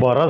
12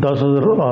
10,000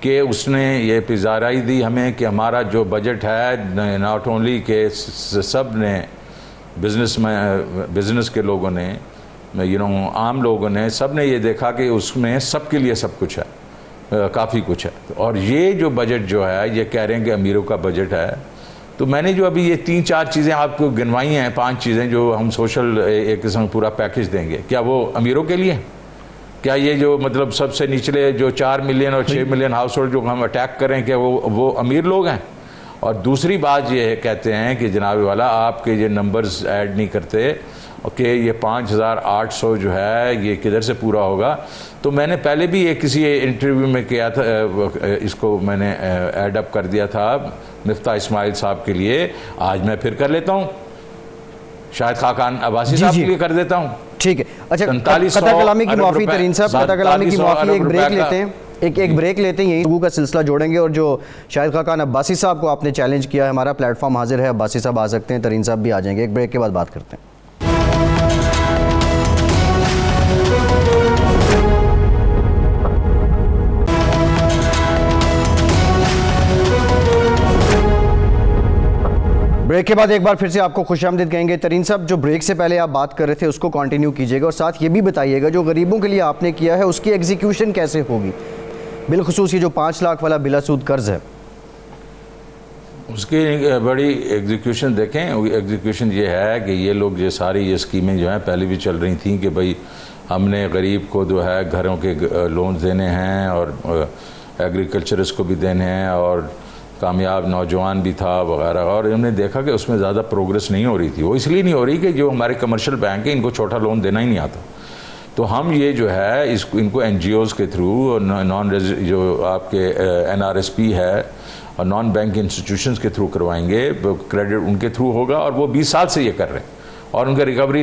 کہ اس نے یہ پذیرائی دی ہمیں کہ ہمارا جو بجٹ ہے ناٹ اونلی کہ سب نے بزنس کے لوگوں نے عام لوگوں نے سب نے یہ دیکھا کہ اس میں سب کے لیے سب کچھ ہے، کافی کچھ ہے. اور یہ جو بجٹ جو ہے یہ کہہ رہے ہیں کہ امیروں کا بجٹ ہے. تو میں نے جو ابھی یہ 3-4 چیزیں آپ کو گنوائی ہیں، 5 چیزیں جو ہم سوشل ایک قسم پورا پیکج دیں گے، کیا وہ امیروں کے لیے؟ کیا یہ جو مطلب سب سے نچلے جو 4 ملین اور 6 ملین ہاؤس ہولڈ جو ہم اٹیک کریں کہ وہ امیر لوگ ہیں؟ اور دوسری بات یہ کہتے ہیں کہ جناب والا آپ کے یہ نمبرز ایڈ نہیں کرتے کہ یہ 5800 جو ہے یہ کدھر سے پورا ہوگا. تو میں نے پہلے بھی ایک کسی انٹرویو میں کیا تھا، اس کو میں نے ایڈ اپ کر دیا تھا مفتاح اسماعیل صاحب کے لیے. آج میں پھر کر لیتا ہوں، شاہد خاقان عباسی صاحب کے لیے کر دیتا ہوں. ٹھیک ہے. اچھا، قطع کلامی کی معافی ترین صاحب، قطع کلامی کی معافی، ایک بریک لیتے ہیں، ایک بریک لیتے ہیں، یہی گفتگو کا سلسلہ جوڑیں گے. اور جو شاہد خاقان عباسی صاحب کو آپ نے چیلنج کیا ہے، ہمارا پلیٹ فارم حاضر ہے، عباسی صاحب آ سکتے ہیں، ترین صاحب بھی آ جائیں گے. ایک بریک کے بعد بات کرتے ہیں. بریک کے بعد ایک بار پھر سے آپ کو خوش آمدید کہیں گے. ترین صاحب، جو بریک سے پہلے آپ بات کر رہے تھے اس کو کنٹینیو کیجئے گا، اور ساتھ یہ بھی بتائیے گا جو غریبوں کے لیے آپ نے کیا ہے اس کی ایگزیکیوشن کیسے ہوگی، بالخصوص یہ جو 5 لاکھ والا بلا سود قرض ہے. اس کی بڑی ایگزیکیوشن دیکھیں. ایگزیکیوشن یہ ہے کہ یہ لوگ یہ ساری یہ اسکیمیں جو ہیں پہلے بھی چل رہی تھیں کہ بھئی ہم نے غریب کو جو ہے گھروں کے لونز دینے ہیں اور ایگریکلچرس کو بھی دینے ہیں اور کامیاب نوجوان بھی تھا وغیرہ. اور ہم نے دیکھا کہ اس میں زیادہ پروگرس نہیں ہو رہی تھی. وہ اس لیے نہیں ہو رہی کہ جو ہمارے کمرشل بینک ہیں ان کو چھوٹا لون دینا ہی نہیں آتا. تو ہم یہ جو ہے ان کو این جی اوز کے تھرو، جو آپ کے NRSP ہے اور نان بینک انسٹیٹیوشنز کے تھرو کروائیں گے. کریڈٹ ان کے تھرو ہوگا اور وہ 20 سال سے یہ کر رہے ہیں اور ان کا ریکوری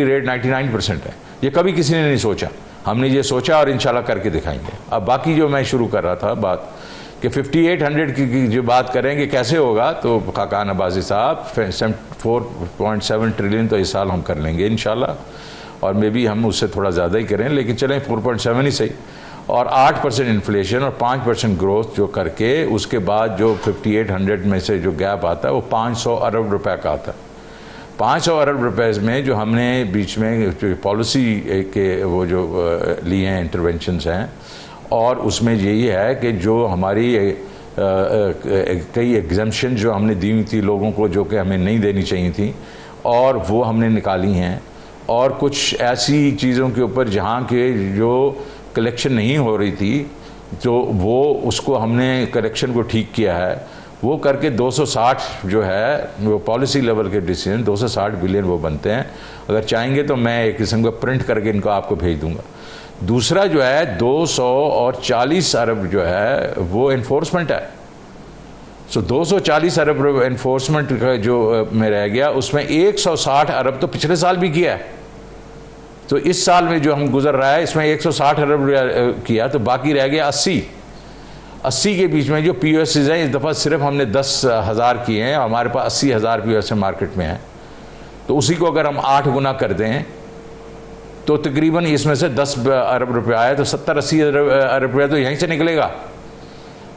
ریٹ 99% ہے. یہ کبھی کسی نے نہیں سوچا، ہم نے یہ سوچا اور انشاءاللہ کر کے دکھائیں گے. اب باقی جو میں شروع کر رہا تھا بات کہ 5800 کی جو بات کریں گے کیسے ہوگا، تو خاقان عباسی صاحب 4.7 ٹریلین تو اس سال ہم کر لیں گے انشاءاللہ، اور میں بھی ہم اس سے تھوڑا زیادہ ہی کریں، لیکن چلیں 4.7 ہی صحیح. اور 8% انفلیشن اور 5% گروتھ جو کر کے اس کے بعد جو 5800 میں سے جو گیپ آتا ہے وہ 500 ارب روپے کا آتا ہے. 500 ارب روپے میں جو ہم نے بیچ میں پالیسی کے وہ جو لیے ہیں انٹرونشنز ہیں، اور اس میں یہی ہے کہ جو ہماری کئی ایگزمپشن جو ہم نے دی ہوئی تھی لوگوں کو جو کہ ہمیں نہیں دینی چاہیے تھیں، اور وہ ہم نے نکالی ہیں. اور کچھ ایسی چیزوں کے اوپر جہاں کے جو کلیکشن نہیں ہو رہی تھی تو وہ اس کو ہم نے کلیکشن کو ٹھیک کیا ہے. وہ کر کے 260 جو ہے وہ پالیسی لیول کے ڈیسیجن 260 بلین وہ بنتے ہیں. اگر چاہیں گے تو میں ایک قسم کا پرنٹ کر کے ان کو آپ کو بھیج دوں گا. دوسرا جو ہے 240 ارب جو ہے وہ انفورسمنٹ ہے. 240 ارب انفورسمنٹ کا جو میں رہ گیا، اس میں 160 ارب تو پچھلے سال بھی کیا ہے. تو اس سال میں جو ہم گزر رہا ہے اس میں 160 ارب کیا، تو باقی رہ گیا 80 کے بیچ میں جو پی او ایسز ہیں. اس دفعہ صرف ہم نے 10,000 کیے ہیں، ہمارے پاس 80,000 پی او ایس مارکیٹ میں ہیں. تو اسی کو اگر ہم 8 گنا کر دیں تو تقریباً اس میں سے 10 ارب روپے آئے، تو 70-80 ارب روپے تو یہیں سے نکلے گا.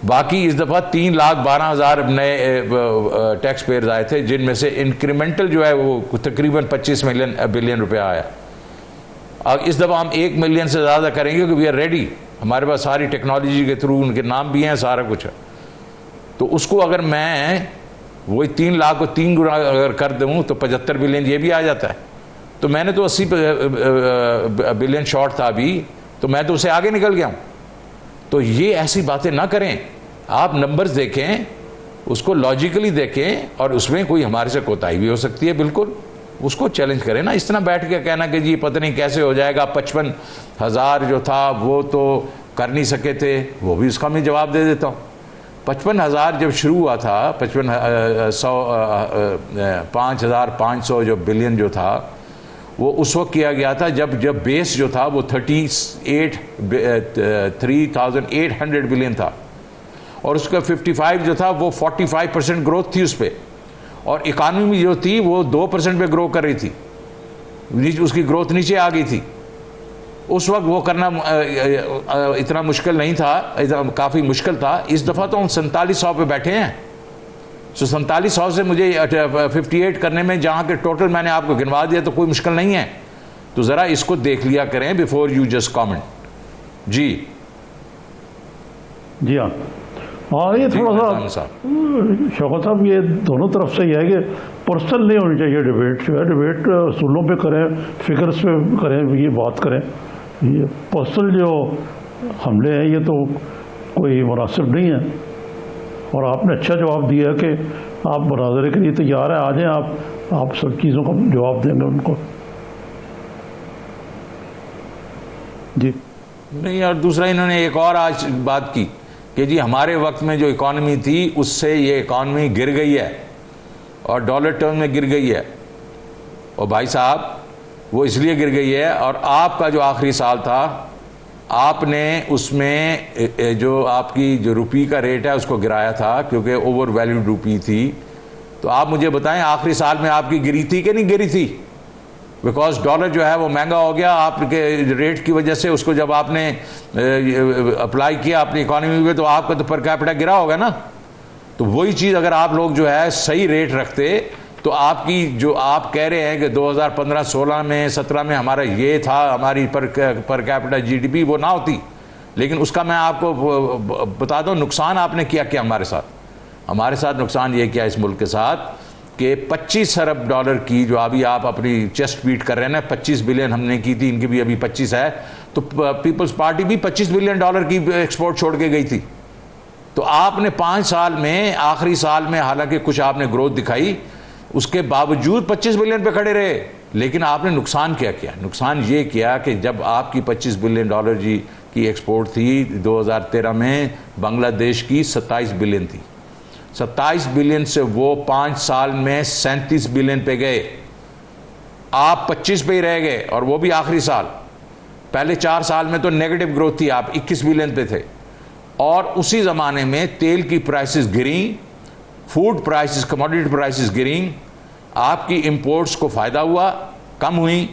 باقی اس دفعہ 3,12,000 نئے ٹیکس پیئرز آئے تھے، جن میں سے انکریمنٹل جو ہے وہ تقریباً 25 بلین روپے آیا. اب اس دفعہ ہم 1 ملین سے زیادہ کریں گے کیونکہ وی آر ریڈی. ہمارے پاس ساری ٹیکنالوجی کے تھرو ان کے نام بھی ہیں، سارا کچھ ہے. تو اس کو اگر میں وہی 3 لاکھ کو 3 گنا اگر کر دوں تو 75 بلین یہ بھی آ جاتا ہے. تو میں نے تو 80 بلین شارٹ تھا ابھی، تو میں تو اسے آگے نکل گیا ہوں. تو یہ ایسی باتیں نہ کریں. آپ نمبرز دیکھیں، اس کو لاجیکلی دیکھیں، اور اس میں کوئی ہمارے سے کوتاہی بھی ہو سکتی ہے، بالکل اس کو چیلنج کریں نا. اس طرح بیٹھ کے کہنا کہ جی پتہ نہیں کیسے ہو جائے گا، 55,000 جو تھا وہ تو کر نہیں سکے تھے، وہ بھی اس کا میں جواب دے دیتا ہوں. 55,000 جب شروع ہوا تھا، 5,500 جو بلین جو تھا وہ اس وقت کیا گیا تھا جب بیس جو تھا وہ 3,800 بلین تھا، اور اس کا 55 جو تھا وہ 45% گروتھ تھی اس پہ. اور اکانومی جو تھی وہ 2% پہ گرو کر رہی تھی، اس کی گروتھ نیچے آ گئی تھی. اس وقت وہ کرنا اتنا مشکل نہیں تھا، کافی مشکل تھا. اس دفعہ تو ہم 4700 پہ بیٹھے ہیں. 4700 سے مجھے 58 کرنے میں، جہاں کے ٹوٹل میں نے آپ کو گنوا دیا، تو کوئی مشکل نہیں ہے. تو ذرا اس کو دیکھ لیا کریں بیفور یو جسٹ کامنٹ. جی جی ہاں یہ تھوڑا سا شوکت صاحب، یہ دونوں طرف سے یہ ہے کہ پرسنل نہیں ہونی چاہیے ڈیبیٹ. جو ہے ڈیبیٹ اصولوں پہ کریں، فگرس پہ کریں، یہ بات کریں. یہ پرسنل جو حملے ہیں یہ تو کوئی مناسب نہیں ہے. اور آپ نے اچھا جواب دیا ہے کہ آپ مناظرے کے لیے تیار ہیں، آ جائیں آپ سب چیزوں کا جواب دیں گے ان کو. جی نہیں، اور دوسرا انہوں نے ایک اور آج بات کی کہ جی ہمارے وقت میں جو اکانومی تھی اس سے یہ اکانومی گر گئی ہے اور ڈالر ٹرم میں گر گئی ہے. اور بھائی صاحب وہ اس لیے گر گئی ہے، اور آپ کا جو آخری سال تھا آپ نے اس میں جو آپ کی جو روپی کا ریٹ ہے اس کو گرایا تھا کیونکہ اوور ویلیوڈ روپی تھی. تو آپ مجھے بتائیں آخری سال میں آپ کی گری تھی کہ نہیں گری تھی؟ بیکاز ڈالر جو ہے وہ مہنگا ہو گیا آپ کے ریٹ کی وجہ سے. اس کو جب آپ نے اپلائی کیا اپنی اکانومی میں تو آپ کا تو پر کیپٹا گرا ہوگا نا. تو وہی چیز اگر آپ لوگ جو ہے صحیح ریٹ رکھتے تو آپ کی جو آپ کہہ رہے ہیں کہ 2015-16 میں 17 میں ہمارا یہ تھا، ہماری per capita G D P وہ نہ ہوتی. لیکن اس کا میں آپ کو بتا دوں نقصان آپ نے کیا ہمارے ساتھ نقصان یہ کیا اس ملک کے ساتھ کہ 25 ارب ڈالر کی جو ابھی آپ اپنی چیسٹ بیٹ کر رہے ہیں نا، 25 بلین ہم نے کی تھی، ان کی بھی ابھی 25 ہے. تو پیپلز پارٹی بھی 25 بلین ڈالر کی ایکسپورٹ چھوڑ کے گئی تھی. تو آپ نے 5 سال میں آخری سال میں حالانکہ کچھ آپ نے گروتھ دکھائی، اس کے باوجود 25 بلین پہ کھڑے رہے. لیکن آپ نے نقصان کیا نقصان یہ کیا کہ جب آپ کی 25 بلین ڈالر کی ایکسپورٹ تھی 2013 میں، بنگلہ دیش کی 27 بلین تھی. 27 بلین سے وہ 5 سال میں 37 بلین پہ گئے. آپ 25 پہ ہی رہ گئے، اور وہ بھی آخری سال. پہلے 4 سال میں تو نیگیٹو گروتھ تھی، آپ 21 بلین پہ تھے. اور اسی زمانے میں تیل کی پرائسز گریں، فوڈ پرائسز، کموڈیٹی پرائسز گریں، آپ کی امپورٹس کو فائدہ ہوا، کم ہوئیں.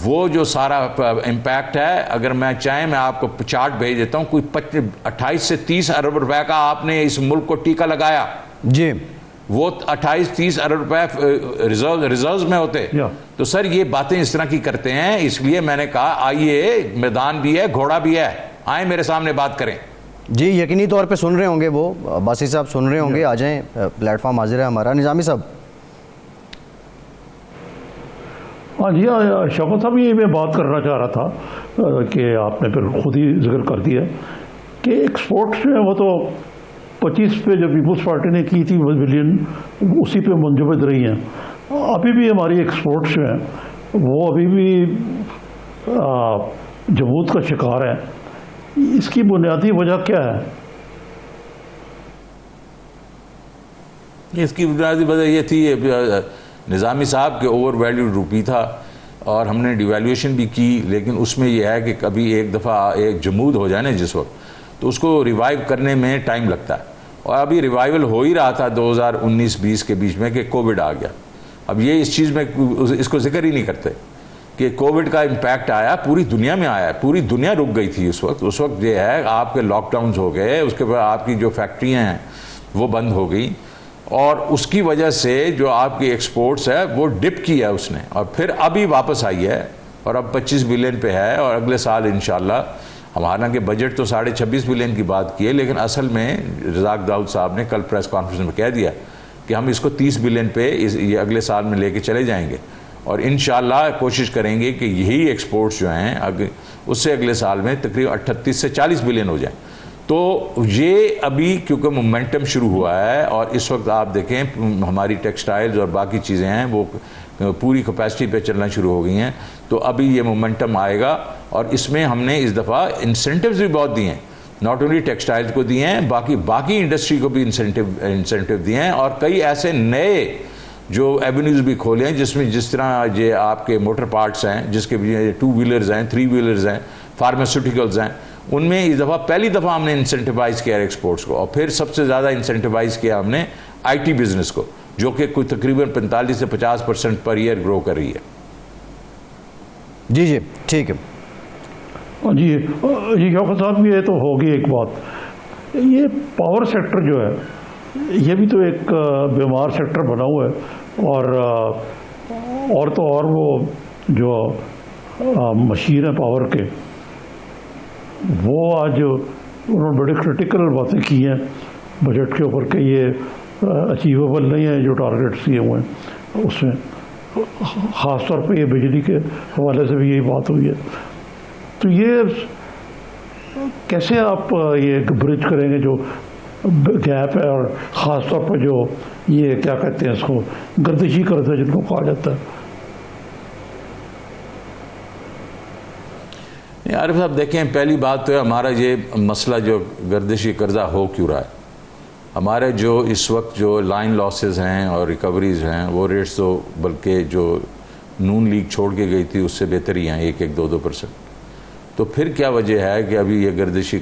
وہ جو سارا امپیکٹ ہے، اگر میں چاہیں میں آپ کو چارٹ بھیج دیتا ہوں، کوئی 28 سے 30 ارب روپے کا آپ نے اس ملک کو ٹیکہ لگایا. جی وہ 28-30 ارب روپے ریزروز میں ہوتے. تو سر یہ باتیں اس طرح کی کرتے ہیں. اس لیے میں نے کہا آئیے، میدان بھی ہے، گھوڑا بھی ہے، آئیں میرے سامنے بات کریں. جی یقینی طور پہ سن رہے ہوں گے، وہ باسی صاحب سن رہے ہوں گے. آ جائیں، پلیٹ فارم حاضر ہے ہمارا. نظامی صاحب. ہاں جی شوکت صاحب، یہ میں بات کرنا چاہ رہا تھا کہ آپ نے پھر خود ہی ذکر کر دیا کہ ایکسپورٹس جو ہیں وہ تو 25 پہ جو پیپلز پارٹی نے کی تھی بلین، اسی پہ منجمد رہی ہیں. ابھی بھی ہماری ایکسپورٹس جو ہیں وہ ابھی بھی جمود کا شکار ہیں. اس کی بنیادی وجہ کیا ہے؟ اس کی بنیادی وجہ یہ تھی نظامی صاحب کے اوور ویلیوڈ روپی تھا، اور ہم نے ڈیویلیویشن بھی کی. لیکن اس میں یہ ہے کہ کبھی ایک دفعہ ایک جمود ہو جائے نا جس وقت، تو اس کو ریوائیو کرنے میں ٹائم لگتا ہے. اور ابھی ریوائیول ہو ہی رہا تھا 2019-20 کے بیچ میں کہ کووڈ آ گیا. اب یہ اس چیز میں اس کو ذکر ہی نہیں کرتے کہ کووڈ کا امپیکٹ آیا، پوری دنیا میں آیا، پوری دنیا رک گئی تھی اس وقت یہ ہے آپ کے لاک ڈاؤنز ہو گئے، اس کے بعد آپ کی جو فیکٹریاں ہیں وہ بند ہو گئیں، اور اس کی وجہ سے جو آپ کی ایکسپورٹس ہے وہ ڈپ کی ہے اس نے، اور پھر ابھی واپس آئی ہے اور اب 25 بلین پہ ہے. اور اگلے سال انشاءاللہ ہمارا کہ بجٹ تو 26.5 بلین کی بات کی ہے، لیکن اصل میں رزاق داؤد صاحب نے کل پریس کانفرنس میں کہہ دیا کہ ہم اس کو 30 بلین پہ یہ اگلے سال میں لے کے چلے جائیں گے، اور انشاءاللہ کوشش کریں گے کہ یہی ایکسپورٹس جو ہیں اس سے اگلے سال میں تقریباً 38 سے 40 بلین ہو جائیں. تو یہ ابھی کیونکہ مومنٹم شروع ہوا ہے، اور اس وقت آپ دیکھیں ہماری ٹیکسٹائلز اور باقی چیزیں ہیں وہ پوری کیپیسٹی پہ چلنا شروع ہو گئی ہیں. تو ابھی یہ مومنٹم آئے گا، اور اس میں ہم نے اس دفعہ انسینٹیوز بھی بہت دیے ہیں، ناٹ اونلی ٹیکسٹائلز کو دیے ہیں، باقی انڈسٹری کو بھی انسینٹیو دیے ہیں، اور کئی ایسے نئے جو ایونیوز بھی کھولے ہیں جس طرح یہ آپ کے موٹر پارٹس ہیں، جس کے بھی 2 ویلرز ہیں، 3 ویلرز ہیں، فارماسیوٹیکلز ہیں، ان میں اس دفعہ پہلی دفعہ ہم نے انسینٹیوائز کیا ایکسپورٹس کو. اور پھر سب سے زیادہ انسینٹیوائز کیا ہم نے آئی ٹی بزنس کو، جو کہ کوئی تقریباً 45 سے 50% پر ایئر گرو کر رہی ہے. جی ٹھیک ہے. جی شوکت صاحب یہ تو ہوگی ایک بات, یہ پاور سیکٹر جو ہے یہ بھی تو ایک بیمار سیکٹر بنا ہوا ہے, اور تو اور وہ جو مشین ہے پاور کے, وہ آج انہوں نے بڑے کرٹیکل باتیں کی ہیں بجٹ کے اوپر کہ یہ اچیویبل نہیں ہے جو ٹارگیٹس کیے ہوئے ہیں اس میں, خاص طور پہ یہ بجلی کے حوالے سے بھی یہی بات ہوئی ہے. تو یہ کیسے آپ یہ برج کریں گے جو گیپ ہے, اور خاص طور پہ جو یہ کیا کہتے ہیں اس کو گردشی قرض ہے جن کو کہا جاتا ہے؟ عارف صاحب دیکھیں, پہلی بات تو ہے ہمارا یہ مسئلہ جو گردشی قرضہ ہو کیوں رہا ہے. ہمارے جو اس وقت جو لائن لاسز ہیں اور ریکوریز ہیں وہ ریٹس تو بلکہ جو نون لیگ چھوڑ کے گئی تھی اس سے بہتر ہی ہیں, 1-2%. تو پھر کیا وجہ ہے کہ ابھی یہ گردشی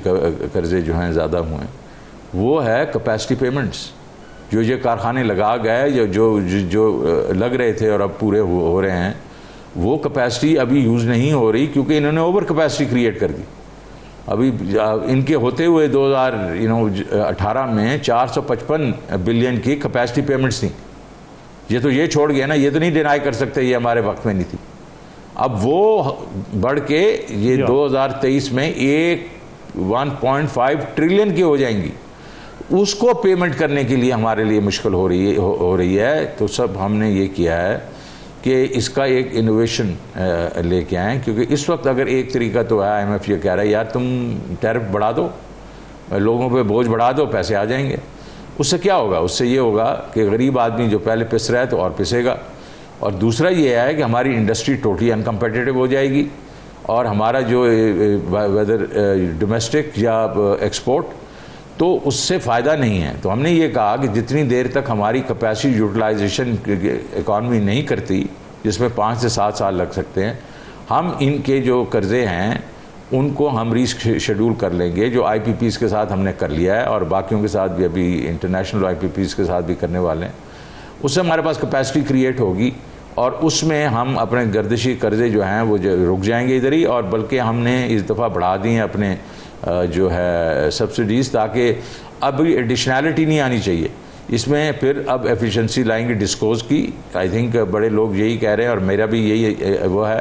قرضے جو ہیں زیادہ ہوئے ہیں؟ وہ ہے کیپیسٹی پیمنٹس. جو یہ کارخانے لگا گئے جو لگ رہے تھے اور اب پورے ہو رہے ہیں, وہ کیپیسٹی ابھی یوز نہیں ہو رہی کیونکہ انہوں نے اوور کیپیسٹی کریٹ کر دی. ابھی ان کے ہوتے ہوئے 2018 میں 455 بلین کی کیپیسٹی پیمنٹس تھیں. یہ تو یہ چھوڑ گیا نا, یہ تو نہیں ڈینائی کر سکتے یہ ہمارے وقت میں نہیں تھی. اب وہ بڑھ کے یہ 2023 میں 1.5 ٹریلین کی ہو جائیں گی. اس کو پیمنٹ کرنے کے لیے ہمارے لیے مشکل ہو رہی ہے. تو سب ہم نے یہ کیا ہے کہ اس کا ایک انوویشن لے کے آئیں, کیونکہ اس وقت اگر ایک طریقہ تو ہے, IMF یہ کہہ رہا ہے یار تم ٹیرف بڑھا دو, لوگوں پہ بوجھ بڑھا دو, پیسے آ جائیں گے. اس سے کیا ہوگا؟ اس سے یہ ہوگا کہ غریب آدمی جو پہلے پس رہا ہے تو اور پسے گا. اور دوسرا یہ ہے کہ ہماری انڈسٹری ٹوٹلی انکمپیٹیٹو ہو جائے گی, اور ہمارا جو ویدر ڈومیسٹک یا ایکسپورٹ تو اس سے فائدہ نہیں ہے. تو ہم نے یہ کہا کہ جتنی دیر تک ہماری کیپیسٹی یوٹیلائزیشن اکانومی نہیں کرتی, جس میں 5 سے 7 سال لگ سکتے ہیں, ہم ان کے جو قرضے ہیں ان کو ہم ری شیڈول کر لیں گے. جو IPPs کے ساتھ ہم نے کر لیا ہے اور باقیوں کے ساتھ بھی ابھی انٹرنیشنل IPPs کے ساتھ بھی کرنے والے ہیں. اس سے ہمارے پاس کیپیسٹی کریٹ ہوگی اور اس میں ہم اپنے گردشی قرضے جو ہیں وہ رک جائیں گے ادھر ہی, اور بلکہ ہم نے اس دفعہ بڑھا دی ہیں اپنے جو ہے سبسڈیز, تاکہ اب ایڈیشنالٹی نہیں آنی چاہیے اس میں. پھر اب ایفیشنسی لائیں گے ڈسکوز کی. آئی تھنک بڑے لوگ یہی کہہ رہے ہیں اور میرا بھی یہی وہ ہے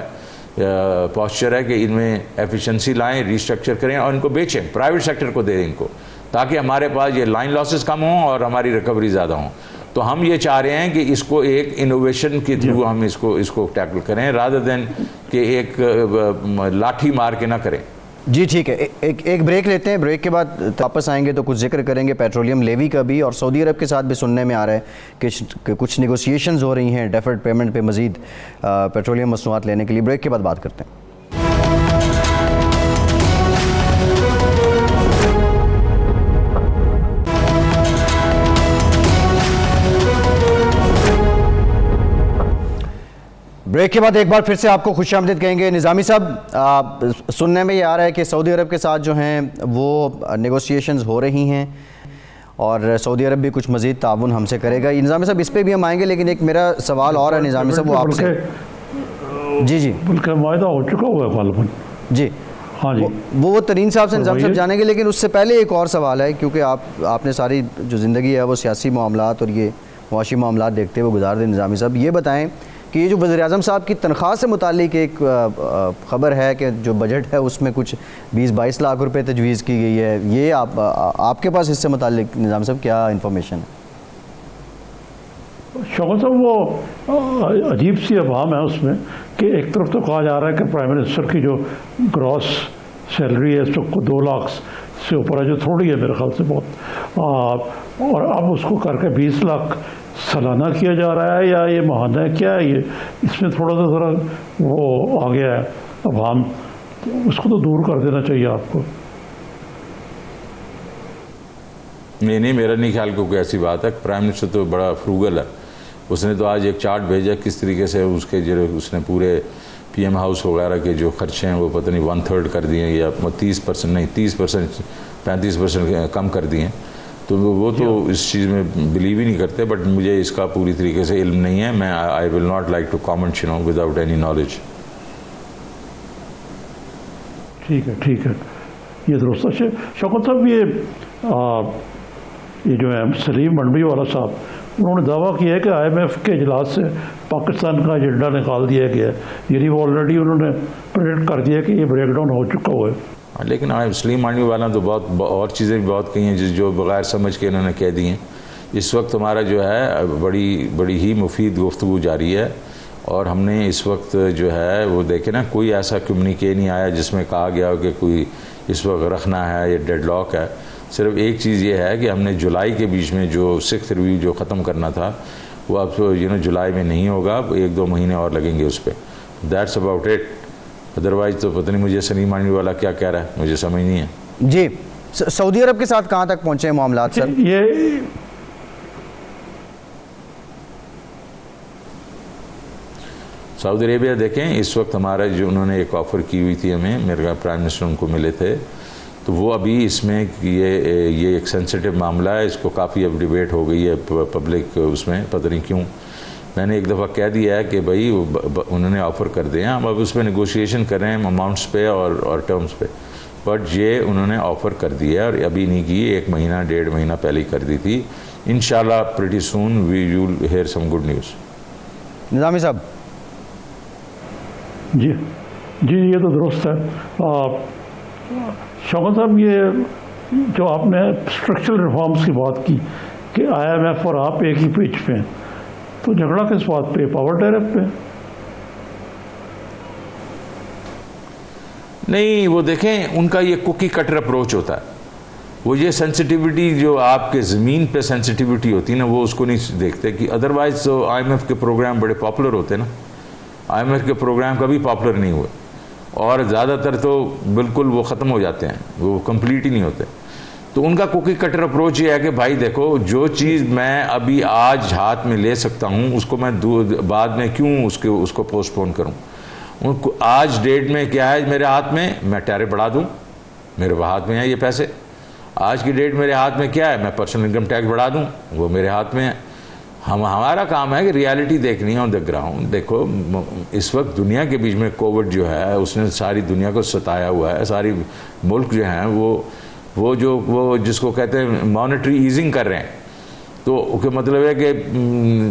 پوسچر ہے کہ ان میں ایفیشنسی لائیں, ریسٹرکچر کریں اور ان کو بیچیں, پرائیویٹ سیکٹر کو دے دیں ان کو, تاکہ ہمارے پاس یہ لائن لاسز کم ہوں اور ہماری ریکوری زیادہ ہوں. تو ہم یہ چاہ رہے ہیں کہ اس کو ایک انوویشن کے تھرو ہم اس کو ٹیکل کریں, رادر دین کہ ایک لاٹھی مار کے نہ کریں. جی ٹھیک ہے, ایک بریک لیتے ہیں, بریک کے بعد واپس آئیں گے تو کچھ ذکر کریں گے پیٹرولیم لیوی کا بھی, اور سعودی عرب کے ساتھ بھی سننے میں آ رہا ہے کہ کچھ نیگوسیشنز ہو رہی ہیں ڈیفرڈ پیمنٹ پہ مزید پیٹرولیم مصنوعات لینے کے لیے. بریک کے بعد بات کرتے ہیں. بریک کے بعد ایک بار پھر سے آپ کو خوش آمدید کہیں گے. نظامی صاحب, سننے میں یہ آ رہا ہے کہ سعودی عرب کے ساتھ جو ہیں وہ نیگوسیشنز ہو رہی ہیں اور سعودی عرب بھی کچھ مزید تعاون ہم سے کرے گا. نظامی صاحب اس پہ بھی ہم آئیں گے, لیکن ایک میرا سوال اور ہے نظامی صاحب, وہ آپ سے. جی بلکہ معاہدہ ہو چکا ہوا ہے غالباً. جی ہاں جی, وہ ترین صاحب سے نظام صاحب جانیں گے, لیکن اس سے پہلے ایک اور سوال ہے, کیونکہ آپ نے ساری جو زندگی ہے وہ سیاسی معاملات اور یہ معاشی معاملات دیکھتے ہوئے گزار دیں. نظامی صاحب یہ بتائیں کہ یہ جو وزیر اعظم صاحب کی تنخواہ سے متعلق ایک خبر ہے کہ جو بجٹ ہے اس میں کچھ 20-22 لاکھ روپے تجویز کی گئی ہے, یہ آپ کے پاس اس سے متعلق نظام صاحب کیا انفارمیشن ہے؟ شوکت صاحب وہ عجیب سی ابہام ہے اس میں کہ ایک طرف تو کہا جا رہا ہے کہ پرائم منسٹر کی جو گراس سیلری ہے اس کو 2 لاکھ سے اوپر ہے, جو تھوڑی ہے میرے خیال سے بہت, اور اب اس کو کر کے 20 لاکھ سالانہ کیا جا رہا ہے یا یہ ماہانہ ہے, کیا ہے یہ؟ اس میں تھوڑا سا ذرا وہ آ گیا ہے ابہام, اس کو تو دور کر دینا چاہیے آپ کو. نہیں, میرا نہیں خیال کو کوئی ایسی بات ہے. پرائم منسٹر تو بڑا فروگل ہے, اس نے تو آج ایک چارٹ بھیجا کس طریقے سے اس کے جو اس نے پورے PM ہاؤس وغیرہ کے جو خرچے ہیں وہ پتہ نہیں 1/3 کر دیے یا 30% نہیں 30% 35% کم کر دیے. تو وہ تو اس چیز میں بلیو ہی نہیں کرتے, بٹ مجھے اس کا پوری طریقے سے علم نہیں ہے. میں I will not like to comment without any knowledge. ٹھیک ہے یہ درست ہے. شوکت صاحب یہ جو ہے سلیم منڈوی والا صاحب, انہوں نے دعویٰ کیا ہے کہ IMF کے اجلاس سے پاکستان کا ایجنڈا نکال دیا گیا ہے, یعنی وہ آلریڈی انہوں نے پریڈکٹ کر دیا کہ یہ بریک ڈاؤن ہو چکا ہوا ہے. لیکن سلیم مانڈوی والا تو بہت اور چیزیں بھی بہت کہی ہیں جو بغیر سمجھ کے انہوں نے کہہ دی ہیں. اس وقت ہمارا جو ہے بڑی ہی مفید گفتگو جاری ہے, اور ہم نے اس وقت جو ہے وہ دیکھیں نا, کوئی ایسا کمیونیکے نہیں آیا جس میں کہا گیا ہو کہ کوئی اس وقت رکھنا ہے یا ڈیڈ لاک ہے. صرف ایک چیز یہ ہے کہ ہم نے جولائی کے بیچ میں جو 6th ریویو جو ختم کرنا تھا وہ اب جولائی میں نہیں ہوگا, 1-2 مہینے اور لگیں گے اس پہ. That's about it. ادروائز تو پتہ نہیں مجھے سلیم مانڈوی والا کیا کہہ رہا ہے, مجھے سمجھ نہیں ہے. جی, سعودی عرب کے ساتھ کہاں تک پہنچے ہیں معاملات سر؟ سعودی عربیہ دیکھیں, اس وقت ہمارا جو انہوں نے ایک آفر کی ہوئی تھی ہمیں, میرے پرائم منسٹر ان کو ملے تھے, تو وہ ابھی اس میں یہ ایک سینسیٹیو معاملہ ہے, اس کو کافی اب ڈیبیٹ ہو گئی ہے پبلک اس میں, پتہ نہیں کیوں. میں نے ایک دفعہ کہہ دیا ہے کہ بھائی انہوں نے آفر کر دیا, ہم اب اس پہ نیگوشیشن کر رہے ہیں اماؤنٹس پہ اور ٹرمز پہ, بٹ یہ انہوں نے آفر کر دیا ہے اور ابھی نہیں کی, 1 مہینہ 1.5 مہینہ پہلے ہی کر دی تھی. انشاءاللہ pretty soon we will hear some good news. Nizami صاحب. جی یہ تو درست ہے. شوکت صاحب, یہ جو آپ نے اسٹرکچرل ریفارمز کی بات کی کہ IMF اور آپ ایک ہی پیج پہ ہیں, تو جھگڑا کس بات پہ, پاور ٹیرف پہ؟ نہیں, وہ دیکھیں ان کا یہ کوکی کٹر اپروچ ہوتا ہے. وہ یہ سینسٹیوٹی جو آپ کے زمین پہ سینسٹیوٹی ہوتی ہے نا, وہ اس کو نہیں دیکھتے. کہ ادروائز تو IMF کے پروگرام بڑے پاپولر ہوتے ہیں نا, IMF کے پروگرام کبھی پاپولر نہیں ہوئے, اور زیادہ تر تو بالکل وہ ختم ہو جاتے ہیں, وہ کمپلیٹ ہی نہیں ہوتے. تو ان کا کوکی کٹر اپروچ یہ ہے کہ بھائی دیکھو, جو چیز میں ابھی آج ہاتھ میں لے سکتا ہوں اس کو میں بعد میں کیوں اس کو پوسٹ پون کروں. آج ڈیٹ میں کیا ہے میرے ہاتھ میں, میں ٹیرف بڑھا دوں, میرے ہاتھ میں ہے یہ پیسے. آج کی ڈیٹ میرے ہاتھ میں کیا ہے, میں پرسنل انکم ٹیکس بڑھا دوں, وہ میرے ہاتھ میں ہے. ہمارا کام ہے کہ ریالٹی دیکھنی ہے آن دا گراؤنڈ. دیکھو اس وقت دنیا کے بیچ میں کووڈ جو ہے اس نے ساری دنیا کو ستایا ہوا ہے. ساری ملک جو ہیں وہ جس کو کہتے ہیں مانیٹری ایزنگ کر رہے ہیں, تو کہ مطلب ہے کہ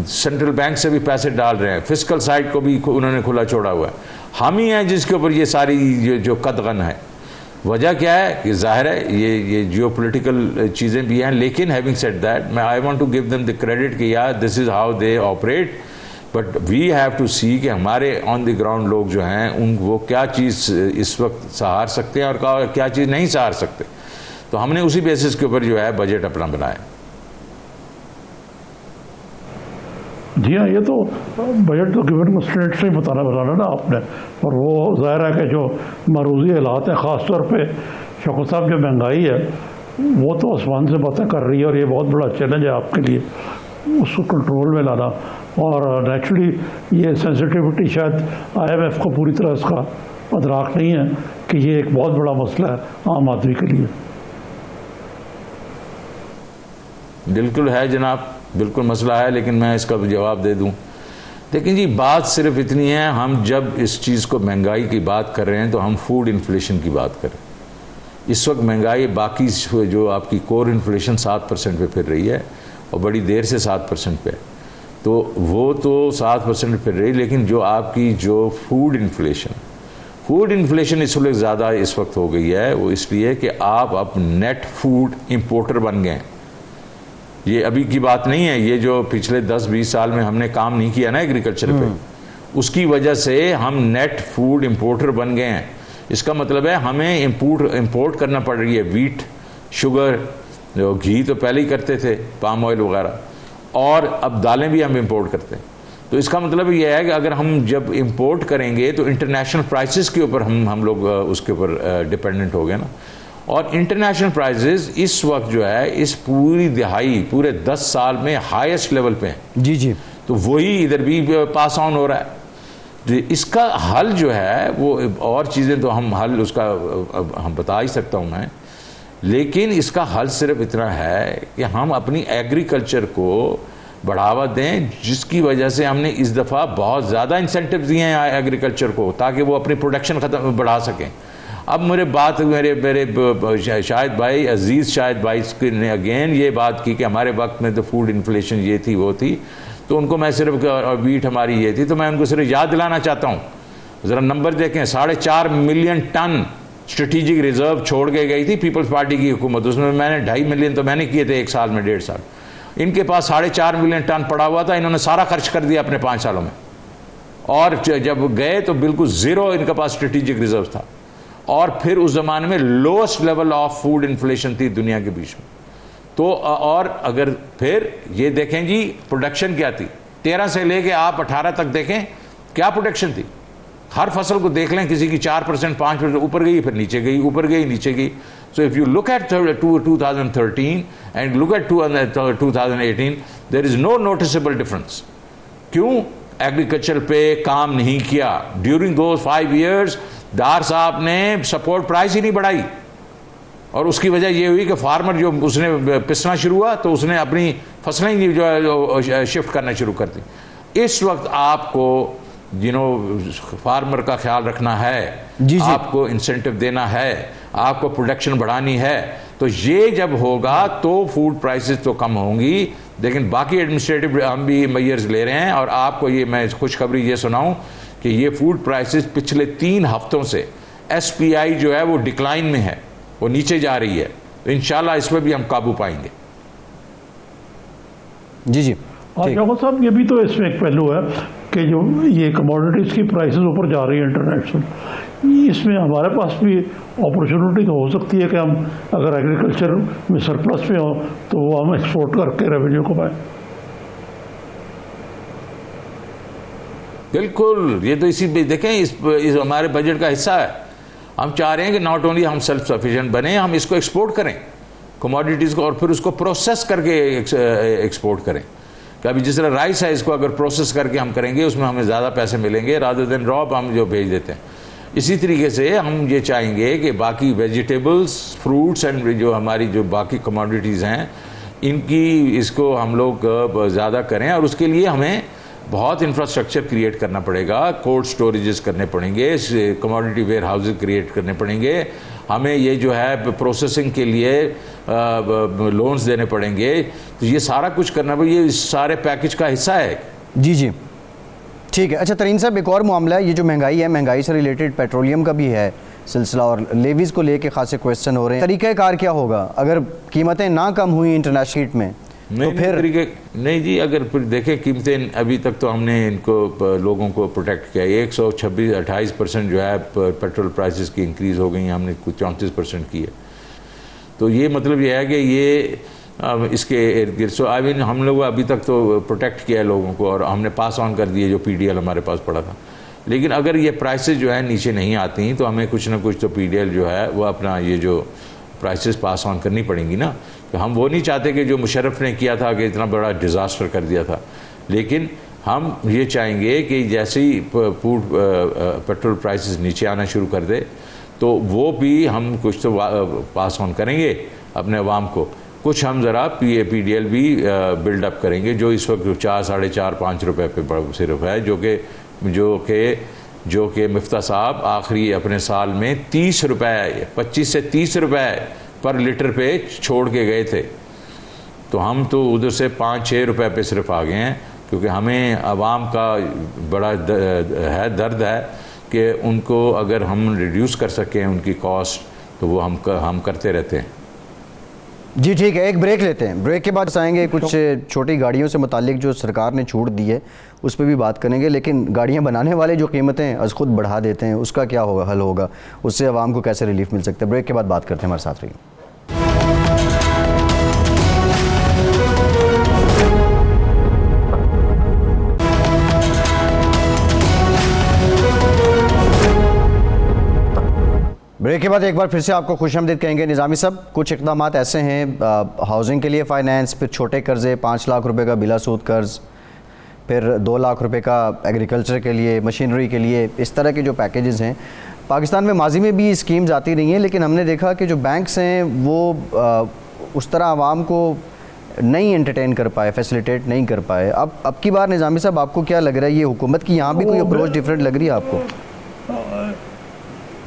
سینٹرل بینک سے بھی پیسے ڈال رہے ہیں, فسکل سائڈ کو بھی انہوں نے کھلا چھوڑا ہوا ہے. ہم ہی ہیں جس کے اوپر یہ ساری جو قدغن ہے. وجہ کیا ہے کہ ظاہر ہے یہ جیو پولیٹیکل چیزیں بھی ہیں, لیکن ہیونگ سیڈ دیٹ میں I want to give them the credit کہ یار this is how they operate, but we have to see کہ ہمارے آن دی گراؤنڈ لوگ جو ہیں وہ کیا چیز اس وقت سہار سکتے ہیں اور کیا چیز نہیں سہار سکتے. تو ہم نے اسی بیسس کے اوپر جو ہے بجٹ اپنا بنایا. جی ہاں, یہ تو بجٹ تو گیون کنسٹرینٹس سے بتانا نا آپ نے, اور وہ ظاہر ہے کہ جو معروضی حالات ہیں, خاص طور پہ شوکت صاحب جو مہنگائی ہے وہ تو آسمان سے باتیں کر رہی ہے, اور یہ بہت بڑا چیلنج ہے آپ کے لیے اس کو کنٹرول میں لانا. اور نیچرلی یہ سینسٹیوٹی شاید IMF کو پوری طرح اس کا ادراک نہیں ہے کہ یہ ایک بہت بڑا مسئلہ ہے عام آدمی کے لیے. بالکل ہے جناب, بالکل مسئلہ ہے, لیکن میں اس کا جواب دے دوں. لیکن جی بات صرف اتنی ہے, ہم جب اس چیز کو مہنگائی کی بات کر رہے ہیں تو ہم فوڈ انفلیشن کی بات کریں. اس وقت مہنگائی باقی جو آپ کی کور انفلیشن 7% پہ پھر رہی ہے, اور بڑی دیر سے 7% پہ, تو وہ تو 7% پھر رہی, لیکن جو آپ کی جو فوڈ انفلیشن اس وقت زیادہ اس وقت ہو گئی ہے, وہ اس لیے کہ آپ اب نیٹ فوڈ امپورٹر بن گئے ہیں. یہ ابھی کی بات نہیں ہے, یہ جو پچھلے 10-20 سال میں ہم نے کام نہیں کیا نا ایگریکلچر پہ, اس کی وجہ سے ہم نیٹ فوڈ امپورٹر بن گئے ہیں. اس کا مطلب ہے ہمیں امپورٹ کرنا پڑ رہی ہے ویٹ, شوگر, گھی تو پہلے ہی کرتے تھے, پام آئل وغیرہ, اور اب دالیں بھی ہم امپورٹ کرتے ہیں. تو اس کا مطلب یہ ہے کہ اگر ہم جب امپورٹ کریں گے تو انٹرنیشنل پرائسز کے اوپر ہم لوگ اس کے اوپر ڈپینڈنٹ ہو گئے نا. اور انٹرنیشنل پرائسز اس وقت جو ہے اس پوری دہائی پورے 10 سال میں ہائیسٹ لیول پہ ہیں. جی تو وہی ادھر بھی پاس آن ہو رہا ہے. اس کا حل جو ہے وہ اور چیزیں تو ہم حل اس کا ہم بتا ہی سکتا ہوں میں, لیکن اس کا حل صرف اتنا ہے کہ ہم اپنی ایگریکلچر کو بڑھاوا دیں, جس کی وجہ سے ہم نے اس دفعہ بہت زیادہ انسینٹیو دیے ہیں ایگریکلچر کو تاکہ وہ اپنی پروڈکشن بڑھا سکیں. اب میرے شاہد بھائی، عزیز شاہد بھائی نے اگین یہ بات کی کہ ہمارے وقت میں تو فوڈ انفلیشن یہ تھی وہ تھی، تو ان کو میں صرف، اور ویٹ ہماری یہ تھی، تو میں ان کو صرف یاد دلانا چاہتا ہوں، ذرا نمبر دیکھیں، 4.5 ملین ٹن اسٹریٹجک ریزرو چھوڑ کے گئی تھی پیپلز پارٹی کی حکومت، اس میں میں نے 2.5 ملین تو میں نے کیے تھے ایک سال میں، 1.5 سال، ان کے پاس 4.5 ملین ٹن پڑا ہوا تھا، انہوں نے سارا خرچ کر دیا اپنے 5 سالوں میں، اور جب گئے تو بالکل زیرو ان کے پاس اسٹریٹجک ریزرو تھا، اور پھر اس زمانے میں lowest level of food inflation تھی دنیا کے بیچ میں. تو اور اگر پھر یہ دیکھیں جی پروڈکشن کیا تھی، 13 سے لے کے آپ 18 تک دیکھیں کیا پروڈکشن تھی، ہر فصل کو دیکھ لیں، کسی کی 4%، 5% اوپر گئی، پھر نیچے گئی، اوپر گئی، نیچے گئی. So if you look at 2013 and look at 2018, there is no noticeable difference. کیوں؟ ایگریکلچر پہ کام نہیں کیا. ڈیورنگ دوز 5 years ڈار صاحب نے سپورٹ پرائز ہی نہیں بڑھائی، اور اس کی وجہ یہ ہوئی کہ فارمر جو اس نے پسنا شروع ہوا تو اس نے اپنی فصلیں ہی جو ہے شفٹ کرنا شروع کر دی. اس وقت آپ کو فارمر کا خیال رکھنا ہے، آپ کو انسینٹو دینا ہے، آپ کو پروڈکشن بڑھانی ہے، تو یہ جب ہوگا تو فوڈ پرائسز تو کم ہوں گی. لیکن باقی ایڈمنسٹریٹو ہم بھی میئرز لے رہے ہیں، اور آپ کو یہ میں خوشخبری یہ سناؤں کہ یہ فوڈ پرائسز پچھلے 3 ہفتوں سے ایس پی آئی جو ہے وہ ڈکلائن میں ہے، وہ نیچے جا رہی ہے. انشاءاللہ اس پہ بھی ہم قابو پائیں گے. جی شوکت صاحب، یہ بھی تو اس میں ایک پہلو ہے کہ جو یہ کموڈیٹیز کی پرائسز اوپر جا رہی ہیں انٹرنیشنل، اس میں ہمارے پاس بھی اپرچونیٹی تو ہو سکتی ہے کہ ہم اگر ایگریکلچر میں سرپلس میں ہوں تو وہ ہم ایکسپورٹ کر کے ریونیو کو پائیں. بالکل، یہ تو اسی دیکھیں اس ہمارے بجٹ کا حصہ ہے. ہم چاہ رہے ہیں کہ ناٹ اونلی ہم سیلف سفیشینٹ بنیں، ہم اس کو ایکسپورٹ کریں کموڈیٹیز کو، اور پھر اس کو پروسیس کر کے ایکسپورٹ کریں. کہ ابھی جس طرح رائس ہے، اس کو اگر پروسیس کر کے ہم کریں گے اس میں ہمیں زیادہ پیسے ملیں گے رادر دین را ہم جو بھیج دیتے ہیں. اسی طریقے سے ہم یہ چاہیں گے کہ باقی ویجیٹیبلز، فروٹس اینڈ جو ہماری جو باقی کموڈیٹیز ہیں ان کی اس کو ہم لوگ زیادہ کریں، اور اس کے لیے ہمیں بہت انفراسٹرکچر کریٹ کرنا پڑے گا. کولڈ سٹوریجز کرنے پڑیں گے، کموڈیٹی ویئر ہاؤسز کریٹ کرنے پڑیں گے، ہمیں یہ جو ہے پروسیسنگ کے لیے لونز دینے پڑیں گے. تو یہ سارا کچھ کرنا پڑے، یہ سارے پیکج کا حصہ ہے. جی ٹھیک ہے. اچھا ترین صاحب، ایک اور معاملہ ہے، یہ جو مہنگائی ہے، مہنگائی سے ریلیٹڈ پیٹرولیم کا بھی ہے سلسلہ، اور لیویز کو لے کے خاصے کویسچن ہو رہے ہیں. طریقہ کار کیا ہوگا اگر قیمتیں نہ کم ہوئیں انٹرنیشنل ہیٹ میں؟ نہیں جی، اگر پھر دیکھیں قیمتیں ابھی تک تو ہم نے ان کو لوگوں کو پروٹیکٹ کیا. 128% جو ہے پیٹرول پرائسز کی انکریز ہو گئی، ہم نے کچھ 34% کی ہے. تو یہ مطلب یہ ہے کہ یہ اس کے ارد گرد سو ہم لوگ ابھی تک تو پروٹیکٹ کیا ہے لوگوں کو، اور ہم نے پاس آن کر دیے جو پی ڈی ایل ہمارے پاس پڑا تھا. لیکن اگر یہ پرائسز جو ہے نیچے نہیں آتی تو ہمیں کچھ نہ کچھ تو پی ڈی ایل جو ہے وہ اپنا یہ جو پرائسز پاس آن کرنی پڑیں گی نا. تو ہم وہ نہیں چاہتے کہ جو مشرف نے کیا تھا کہ اتنا بڑا ڈیزاسٹر کر دیا تھا، لیکن ہم یہ چاہیں گے کہ جیسے ہی فوڈ پیٹرول پرائسز نیچے آنا شروع کر دے تو وہ بھی ہم کچھ تو پاس آن کریں گے اپنے عوام کو. کچھ ہم ذرا پی ڈی ایل بھی بلڈ اپ کریں گے، جو اس وقت 4، 4.5، 5 روپے پہ صرف ہے، جو کہ مفتاح صاحب آخری اپنے سال میں 30 روپے، 25 سے 30 روپے پر لیٹر پہ چھوڑ کے گئے تھے. تو ہم تو ادھر سے 5-6 روپے پہ صرف آ گئے ہیں، کیونکہ ہمیں عوام کا بڑا درد ہے کہ ان کو اگر ہم ریڈیوس کر سکیں ان کی کاسٹ تو وہ ہم کرتے رہتے ہیں. جی ٹھیک ہے، ایک بریک لیتے ہیں، بریک کے بعد آئیں گے. کچھ چھوٹی گاڑیوں سے متعلق جو سرکار نے چھوٹ دی ہے اس پہ بھی بات کریں گے، لیکن گاڑیاں بنانے والے جو قیمتیں از خود بڑھا دیتے ہیں اس کا کیا ہوگا، حل ہوگا، اس سے عوام کو کیسے ریلیف مل سکتا ہے. بریک کے بعد بات کرتے ہیں، ہمارے ساتھ رہیے. بریک کے بعد ایک بار پھر سے آپ کو خوش آمدید کہیں گے. نظامی صاحب، کچھ اقدامات ایسے ہیں ہاؤسنگ کے لیے فائنینس، پھر چھوٹے قرضے، 5 لاکھ روپے کا بلا سود قرض، پھر 2 لاکھ روپے کا ایگریکلچر کے لیے، مشینری کے لیے، اس طرح کے جو پیکیجز ہیں. پاکستان میں ماضی میں بھی اسکیمز آتی رہی ہیں، لیکن ہم نے دیکھا کہ جو بینکس ہیں وہ اس طرح عوام کو نہیں انٹرٹین کر پائے، فیسیلیٹیٹ نہیں کر پائے. اب کی بار نظامی صاحب آپ کو کیا لگ رہا ہے، یہ حکومت کی یہاں بھی کوئی اپروچ ڈیفرنٹ لگ رہی ہے آپ کو؟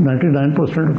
99%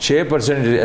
6%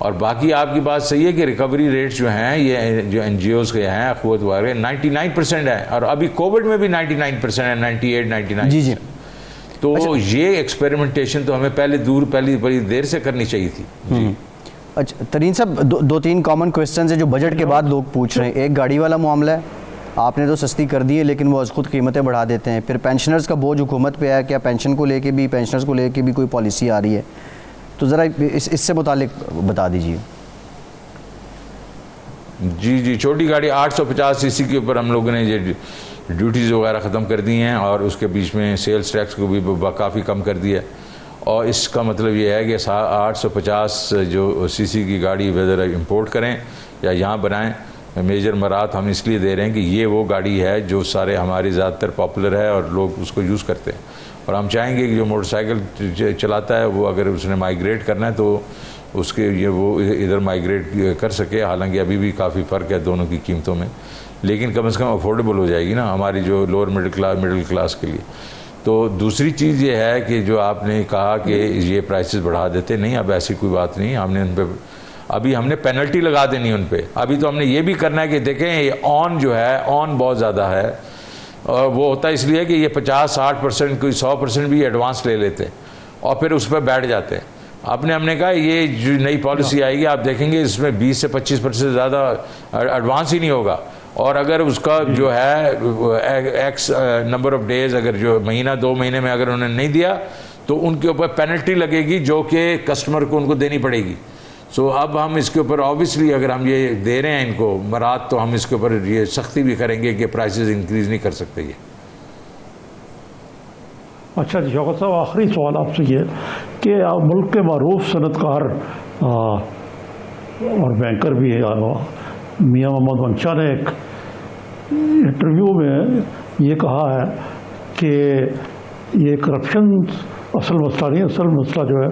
اور باقی آپ کی بات صحیح ہے کہ ریکوری ریٹس جو ہیں یہ جو این جی اوز کے ہیں اخوت وغیرہ 99% ہے، اور ابھی کووڈ میں بھی 99% ہے، 98 99%. جی تو یہ ایکسپیریمنٹیشن تو ہمیں پہلی بڑی دیر سے کرنی چاہیے تھی. جی اچھا ترین صاحب، دو تین کامن کویسچنز ہیں جو بجٹ کے بعد لوگ پوچھ رہے ہیں. ایک گاڑی والا معاملہ ہے، آپ نے تو سستی کر دی ہے لیکن وہ از خود قیمتیں بڑھا دیتے ہیں. پھر پینشنرز کا بوجھ حکومت پہ ہے، کیا پینشنرز کو لے کے بھی کوئی پالیسی آ رہی ہے؟ تو ذرا اس سے متعلق بتا دیجیے. جی چھوٹی گاڑی 850 سی سی کے اوپر ہم لوگوں نے یہ ڈیوٹیز وغیرہ ختم کر دی ہیں، اور اس کے بیچ میں سیلز ٹیکس کو بھی کافی کم کر دیا. اور اس کا مطلب یہ ہے کہ 850 جو سی سی کی گاڑی ویدر امپورٹ کریں یا یہاں بنائیں، میجر مرات ہم اس لیے دے رہے ہیں کہ یہ وہ گاڑی ہے جو سارے ہماری زیادہ تر پاپولر ہے اور لوگ اس کو یوز کرتے ہیں. اور ہم چاہیں گے کہ جو موٹر سائیکل چلاتا ہے وہ اگر اس نے مائیگریٹ کرنا ہے تو اس کے وہ ادھر مائیگریٹ کر سکے. حالانکہ ابھی بھی کافی فرق ہے دونوں کی قیمتوں میں، لیکن کم از کم افورڈیبل ہو جائے گی نا ہماری جو لوور مڈل کلاس کے لیے. تو دوسری چیز یہ ہے کہ جو آپ نے کہا کہ یہ پرائسز بڑھا دیتے، نہیں، اب ایسی کوئی بات نہیں. ہم نے ان پہ ابھی ہم نے پینلٹی لگا دینی ان پہ. ابھی تو ہم نے یہ بھی کرنا ہے کہ دیکھیں یہ آن جو ہے آن بہت زیادہ ہے، اور وہ ہوتا ہے اس لیے کہ یہ 50-60% کوئی 100% بھی ایڈوانس لے لیتے اور پھر اس پہ بیٹھ جاتے ہیں. ہم نے کہا یہ جو نئی پالیسی آئے گی آپ دیکھیں گے اس میں 20 سے 25% سے زیادہ ایڈوانس ہی نہیں ہوگا. اور اگر اس کا جو ہے ایکس نمبر آف ڈیز، اگر جو مہینہ 2 مہینے میں اگر انہوں نے نہیں دیا تو ان کے اوپر پینلٹی لگے گی جو کہ کسٹمر کو ان کو دینی پڑے گی. سو اب ہم اس کے اوپر آبویسلی اگر ہم یہ دے رہے ہیں ان کو مراد تو ہم اس کے اوپر یہ سختی بھی کریں گے کہ پرائسز انکریز نہیں کر سکتے. یہ اچھا جی شوکت صاحب، آخری سوال آپ سے یہ کہ ملک کے معروف صنعت کار اور بینکر بھی میاں محمد منشا نے ایک انٹرویو میں یہ کہا ہے کہ یہ کرپشن اصل مسئلہ نہیں، اصل مسئلہ جو ہے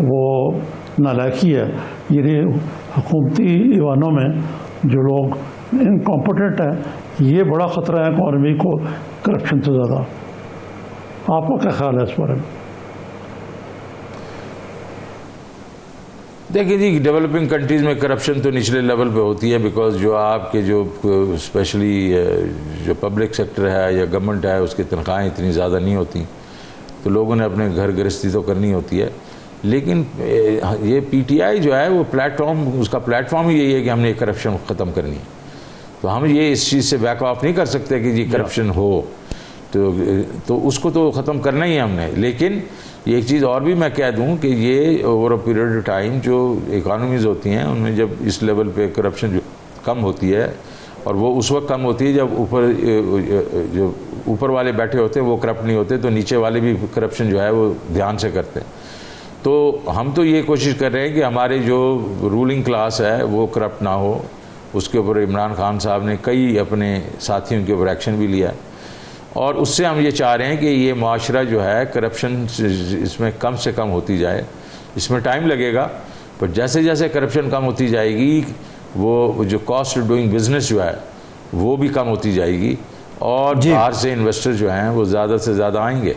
وہ نالائکی ہے. یعنی حکومتی ایوانوں میں جو لوگ انکمپٹنٹ ہیں یہ بڑا خطرہ ہے اکانومی کو کرپشن سے زیادہ. آپ کا کیا خیال ہے اس بارے میں؟ دیکھیں جی، ڈیولپنگ کنٹریز میں کرپشن تو نچلے لیول پہ ہوتی ہے، بیکاز جو آپ کے جو اسپیشلی جو پبلک سیکٹر ہے یا گورنمنٹ ہے اس کی تنخواہیں اتنی زیادہ نہیں ہوتی، تو لوگوں نے اپنے گھر گرہستی تو کرنی ہوتی ہے. لیکن یہ پی ٹی آئی جو ہے وہ اس کا پلیٹ فارم ہی یہی ہے کہ ہم نے کرپشن ختم کرنی ہے. تو ہم یہ اس چیز سے بیک آف نہیں کر سکتے کہ جی کرپشن ہو تو اس کو تو ختم کرنا ہی ہے ہم نے. لیکن ایک چیز اور بھی میں کہہ دوں کہ یہ over a period of time جو اکانومیز ہوتی ہیں ان میں جب اس لیول پہ کرپشن جو کم ہوتی ہے، اور وہ اس وقت کم ہوتی ہے جب اوپر والے بیٹھے ہوتے ہیں وہ کرپٹ نہیں ہوتے، تو نیچے والے بھی کرپشن جو ہے وہ دھیان سے کرتے ہیں. تو ہم تو یہ کوشش کر رہے ہیں کہ ہمارے جو رولنگ کلاس ہے وہ کرپٹ نہ ہو. اس کے اوپر عمران خان صاحب نے کئی اپنے ساتھیوں کے اوپر ایکشن بھی لیا ہے، اور اس سے ہم یہ چاہ رہے ہیں کہ یہ معاشرہ جو ہے کرپشن اس میں کم سے کم ہوتی جائے. اس میں ٹائم لگے گا، پر جیسے جیسے کرپشن کم ہوتی جائے گی وہ جو کاسٹ آف ڈوئنگ بزنس جو ہے وہ بھی کم ہوتی جائے گی، اور باہر سے انویسٹر جو ہیں وہ زیادہ سے زیادہ آئیں گے.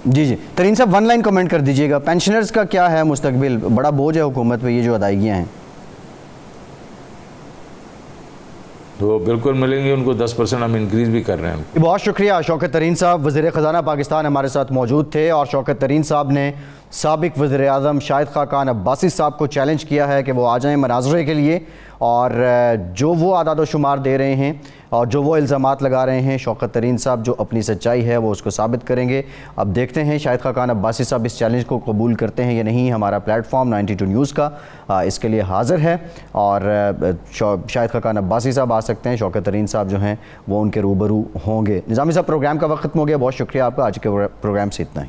جی ترین صاحب، 1 لائن کمنٹ کر دیجیے گا. پینشنرز کا کیا ہے مستقبل؟ بڑا بوجھ ہے حکومت پہ یہ جو ادائیگیاں ہیں. تو بالکل ملیں گے ان کو 10%، ہم انکریز بھی کر رہے ہیں. بہت شکریہ. شوکت ترین صاحب وزیر خزانہ پاکستان ہمارے ساتھ موجود تھے، اور شوکت ترین صاحب نے سابق وزیر اعظم شاہد خاقان عباسی صاحب کو چیلنج کیا ہے کہ وہ آ جائیں مناظرے کے لیے، اور جو وہ اعداد و شمار دے رہے ہیں اور جو وہ الزامات لگا رہے ہیں شوکت ترین صاحب جو اپنی سچائی ہے وہ اس کو ثابت کریں گے. اب دیکھتے ہیں شاہد خاقان عباسی صاحب اس چیلنج کو قبول کرتے ہیں یا نہیں. ہمارا پلیٹ فارم 92 نیوز کا اس کے لیے حاضر ہے، اور شاہد خاقان عباسی صاحب آ سکتے ہیں، شوکت ترین صاحب جو ہیں وہ ان کے روبرو ہوں گے. نظامی صاحب، پروگرام کا وقت ختم ہو گیا. بہت شکریہ آپ کا. آج کے پروگرام سے اتنا ہی.